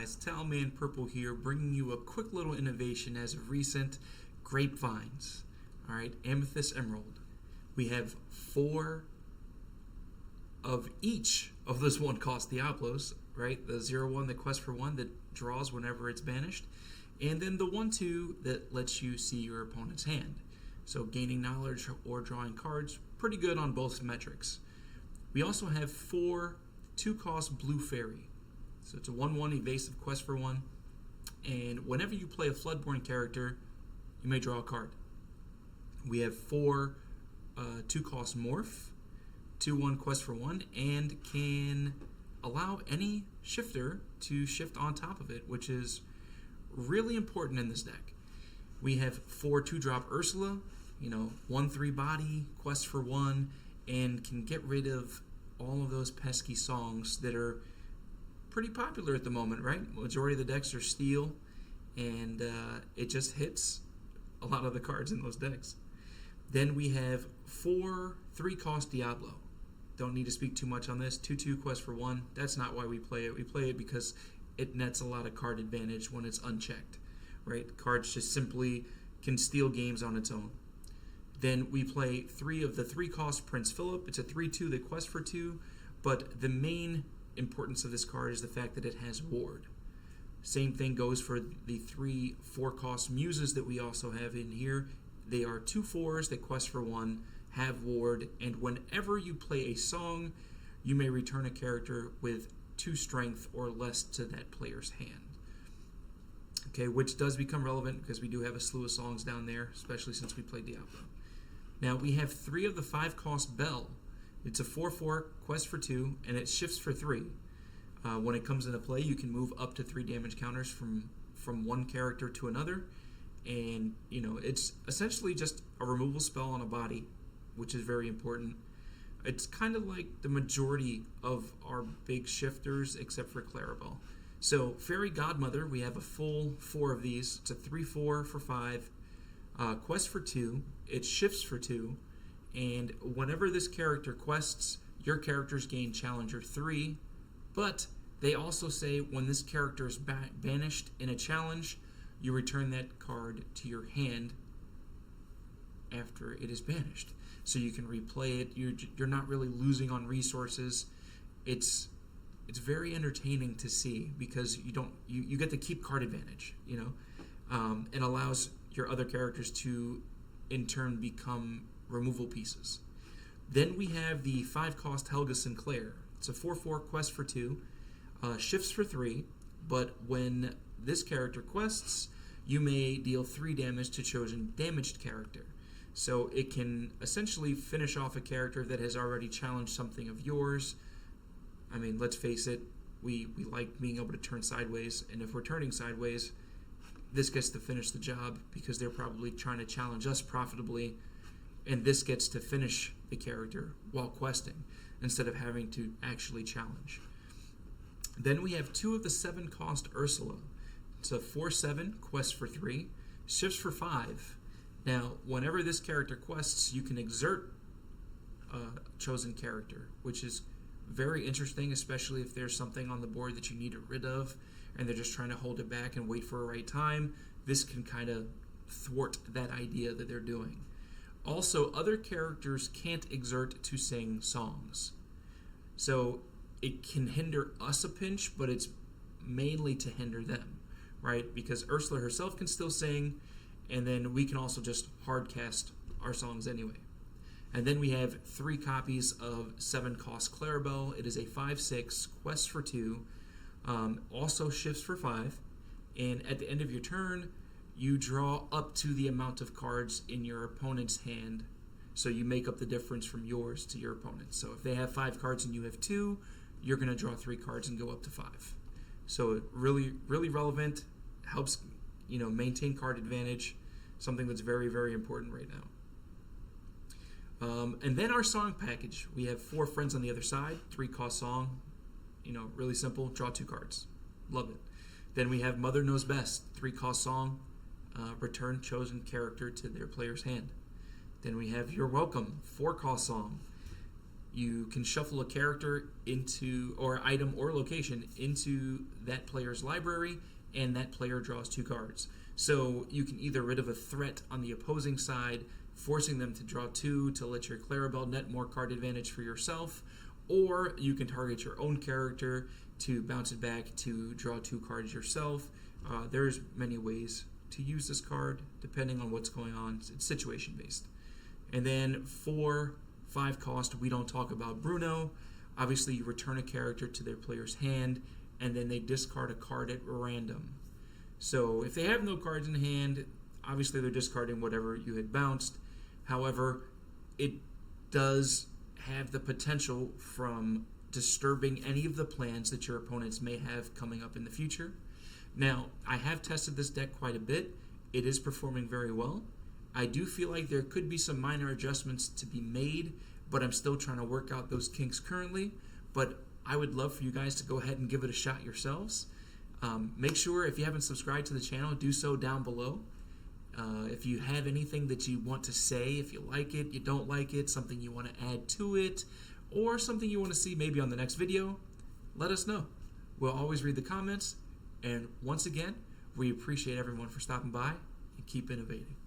guys, TowelManPurple here, bringing you a quick little innovation as of recent, GrapeVines. Alright, Amethyst, Emerald. We have 4 of each of those 1-cost Diablos, right? The 0-1, the Quest for 1 that draws whenever it's banished, and then the 1-2 that lets you see your opponent's hand. So gaining knowledge or drawing cards, pretty good on both metrics. We also have 4 2-cost Blue Fairy. So it's a 1-1 evasive Quest for 1, and whenever you play a Floodborn character, you may draw a card. We have 4 2-cost Morph, 2-1 Quest for 1, and can allow any shifter to shift on top of it, which is really important in this deck. We have 4 2-drop Ursula, 1-3 body, Quest for 1, and can get rid of all of those pesky songs that are pretty popular at the moment, right? Majority of the decks are steel, and it just hits a lot of the cards in those decks. Then we have 4 3-cost Diablo. Don't need to speak too much on this. 2-2 Quest for 1. That's not why we play it. We play it because it nets a lot of card advantage when it's unchecked, right? Cards just simply can steal games on its own. Then we play 3 of the 3-cost Prince Philip. It's a 3-2 that Quest for 2, but the main importance of this card is the fact that it has Ward. Same thing goes for the 3 4-cost Muses that we also have in here. They are 2 4s that Quest for 1, have Ward, and whenever you play a song, you may return a character with 2 strength or less to that player's hand. Okay, which does become relevant because we do have a slew of songs down there, especially since we play Diablo. Now we have 3 of the 5-cost Bell. It's a 4-4 Quest for 2, and it shifts for 3. When it comes into play, you can move up to 3 damage counters from one character to another, and it's essentially just a removal spell on a body, which is very important. It's kind of like the majority of our big shifters, except for Clarabelle. So Fairy Godmother, we have a full 4 of these. It's a 3-4 for 5, Quest for 2. It shifts for 2, and whenever this character quests, your characters gain Challenger 3, but they also say when this character is banished in a challenge, you return that card to your hand after it is banished. So you can replay it. You're not really losing on resources. It's very entertaining to see because you get to keep card advantage. It allows your other characters to in turn become removal pieces. Then we have the 5-cost Helga Sinclair. It's a 4-4 Quest for 2, shifts for 3, but when this character quests, you may deal 3 damage to chosen damaged character. So it can essentially finish off a character that has already challenged something of yours. I mean, let's face it, we like being able to turn sideways, and if we're turning sideways, this gets to finish the job because they're probably trying to challenge us profitably, and this gets to finish the character while questing instead of having to actually challenge. Then we have 2 of the 7-cost Ursula. It's a 4-7 Quest for 3, shifts for 5. Now, whenever this character quests, you can exert a chosen character, which is very interesting, especially if there's something on the board that you need to get rid of, and they're just trying to hold it back and wait for a right time. This can kind of thwart that idea that they're doing. Also, other characters can't exert to sing songs. So it can hinder us a pinch, but it's mainly to hinder them, right? Because Ursula herself can still sing, and then we can also just hardcast our songs anyway. And then we have 3 copies of 7-cost Clarabelle. It is a 5-6 Quest for 2, also shifts for 5, and at the end of your turn, you draw up to the amount of cards in your opponent's hand, so you make up the difference from yours to your opponent. So if they have 5 cards and you have 2, you're going to draw 3 cards and go up to 5. So really, really relevant, helps maintain card advantage, something that's very, very important right now. And then our song package. We have 4 Friends on the Other Side, 3-cost song. Really simple, draw 2 cards. Love it. Then we have Mother Knows Best, 3-cost song, return chosen character to their player's hand. Then we have You're Welcome, 4-cost song. You can shuffle a character into, or item or location into that player's library, and that player draws 2 cards. So you can either rid of a threat on the opposing side, forcing them to draw 2 to let your Clarabelle net more card advantage for yourself, or you can target your own character to bounce it back to draw 2 cards yourself. There's many ways to use this card depending on what's going on. It's situation based. And then for 5 cost, we don't talk about Bruno. Obviously, you return a character to their player's hand, and then they discard a card at random. So if they have no cards in hand, obviously they're discarding whatever you had bounced. However, it does have the potential from disturbing any of the plans that your opponents may have coming up in the future. Now, I have tested this deck quite a bit. It is performing very well. I do feel like there could be some minor adjustments to be made, but I'm still trying to work out those kinks currently. But I would love for you guys to go ahead and give it a shot yourselves. Make sure, if you haven't subscribed to the channel, do so down below. If you have anything that you want to say, if you like it, you don't like it, something you want to add to it, or something you want to see maybe on the next video, let us know. We'll always read the comments. And once again, we appreciate everyone for stopping by, and keep innovating.